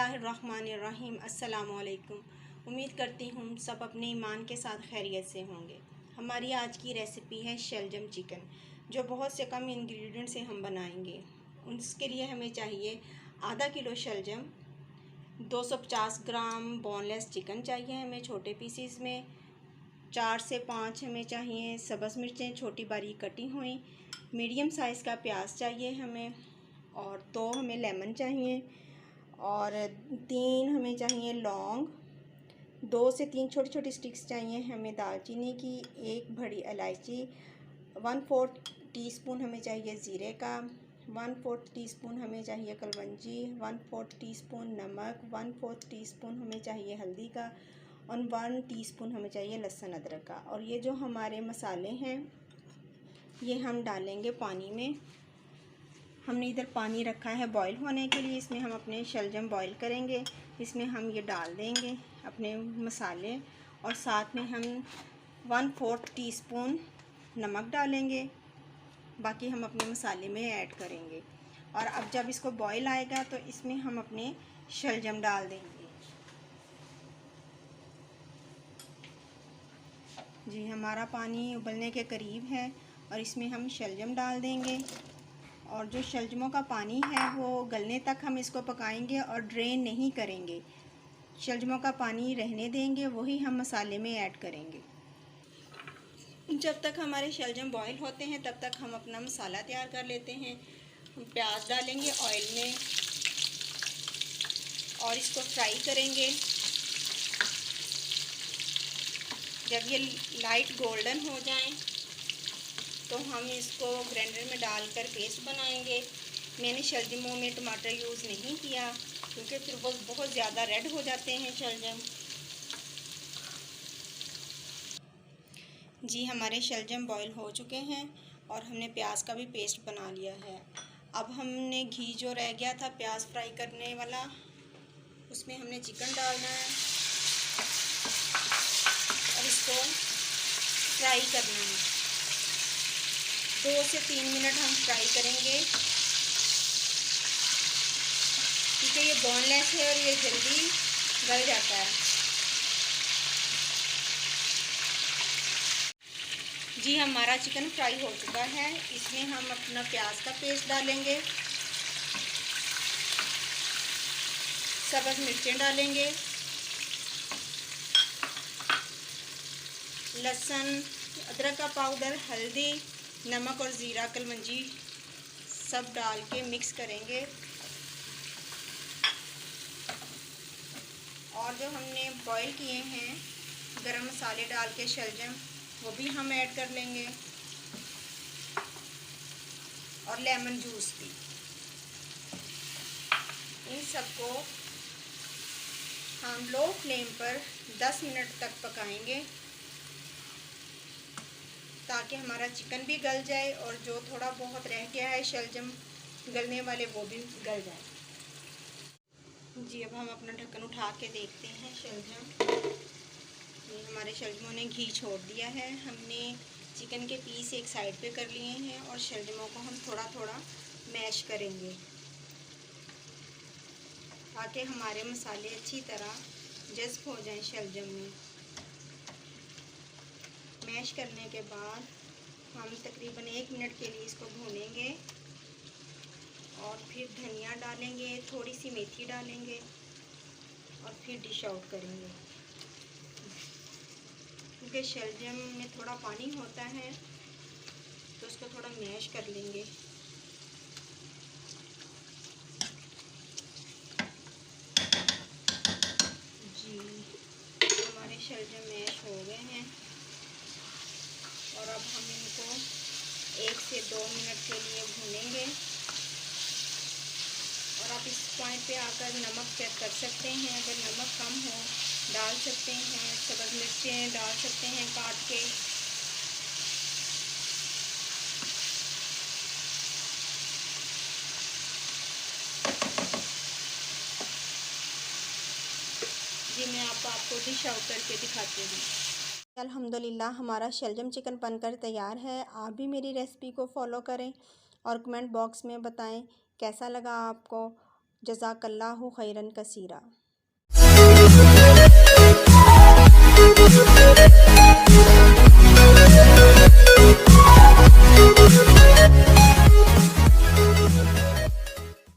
बिस्मिल्लाहिर्रहमानिर्रहीम। अस्सलामुअलैकुम। उम्मीद करती हूँ सब अपने ईमान के साथ खैरियत से होंगे। हमारी आज की रेसिपी है शलजम चिकन, जो बहुत से कम इंग्रेडिएंट से हम बनाएंगे। उसके लिए हमें चाहिए आधा किलो शलजम, 250 ग्राम बोनलेस चिकन चाहिए हमें छोटे पीसीस में, 4 से 5 हमें चाहिए सब्ज़ मिर्चें छोटी बारीक कटी हुई, मीडियम साइज़ का प्याज चाहिए हमें, और 2 हमें लेमन चाहिए, और 3 हमें चाहिए लौंग, 2 से 3 छोटी छोटी स्टिक्स चाहिए हमें दालचीनी की, 1 बड़ी इलायची, 1/4 टीस्पून हमें चाहिए ज़ीरे का, 1/4 टीस्पून हमें चाहिए कलवंजी, 1/4 टीस्पून नमक, 1/4 टीस्पून हमें चाहिए हल्दी का, और 1 टीस्पून हमें चाहिए लहसुन अदरक का। और ये जो हमारे मसाले हैं ये हम डालेंगे पानी में। हमने इधर पानी रखा है बॉईल होने के लिए, इसमें हम अपने शलजम बॉईल करेंगे। इसमें हम ये डाल देंगे अपने मसाले, और साथ में हम 1/4 टीस्पून नमक डालेंगे। बाकी हम अपने मसाले में ऐड करेंगे। और अब जब इसको बॉईल आएगा तो इसमें हम अपने शलजम डाल देंगे। जी, हमारा पानी उबलने के करीब है और इसमें हम शलजम डाल देंगे। और जो शलजमों का पानी है वो गलने तक हम इसको पकाएंगे और ड्रेन नहीं करेंगे। शलजमों का पानी रहने देंगे, वही हम मसाले में ऐड करेंगे। जब तक हमारे शलजम बॉईल होते हैं तब तक हम अपना मसाला तैयार कर लेते हैं। हम प्याज डालेंगे ऑयल में और इसको फ्राई करेंगे। जब ये लाइट गोल्डन हो जाएं तो हम इसको ग्राइंडर में डालकर पेस्ट बनाएंगे। मैंने शलजमों में टमाटर यूज़ नहीं किया क्योंकि फिर वो बहुत ज़्यादा रेड हो जाते हैं शलजम। जी, हमारे शलजम बॉईल हो चुके हैं और हमने प्याज का भी पेस्ट बना लिया है। अब हमने घी जो रह गया था प्याज फ्राई करने वाला, उसमें हमने चिकन डालना है और इसको फ्राई करना है। 2 से 3 मिनट हम फ्राई करेंगे क्योंकि ये बोनलेस है और ये जल्दी गल जाता है। जी, हमारा चिकन फ्राई हो चुका है। इसमें हम अपना प्याज का पेस्ट डालेंगे, सब्ज़ मिर्चें डालेंगे, लहसुन अदरक का पाउडर, हल्दी, नमक और ज़ीरा कलवंजी सब डाल के मिक्स करेंगे। और जो हमने बॉईल किए हैं गरम मसाले डाल के शलजम, वो भी हम ऐड कर लेंगे, और लेमन जूस भी। इन सबको हम लो फ्लेम पर 10 मिनट तक पकाएंगे ताकि हमारा चिकन भी गल जाए और जो थोड़ा बहुत रह गया है शलजम गलने वाले वो भी गल जाए। जी, अब हम अपना ढक्कन उठा के देखते हैं शलजम। ये हमारे शलजमों ने घी छोड़ दिया है। हमने चिकन के पीस एक साइड पे कर लिए हैं और शलजमों को हम थोड़ा थोड़ा मैश करेंगे ताकि हमारे मसाले अच्छी तरह जज़्ब हो जाएं शलजम में। मैश करने के बाद हम तकरीबन 1 मिनट के लिए इसको भूनेंगे और फिर धनिया डालेंगे, थोड़ी सी मेथी डालेंगे और फिर डिश आउट करेंगे। क्योंकि शलजम में थोड़ा पानी होता है तो उसको थोड़ा मैश कर लेंगे। जी, हमारे शलजम मैश हो गए हैं और अब हम इनको 1 से 2 मिनट के लिए भूनेंगे। और आप इस पॉइंट पे आकर नमक चेक कर सकते हैं, अगर नमक कम हो डाल सकते हैं, सब्ज़ मिर्चें डाल सकते हैं काट के। जी, मैं आपको डिश आउट करके दिखाती हूँ। अल्हम्दुलिल्लाह हमारा शलजम चिकन बनकर तैयार है। आप भी मेरी रेसिपी को फॉलो करें और कमेंट बॉक्स में बताएं कैसा लगा आपको। जज़ाकल्लाहु खैरन कसीरा।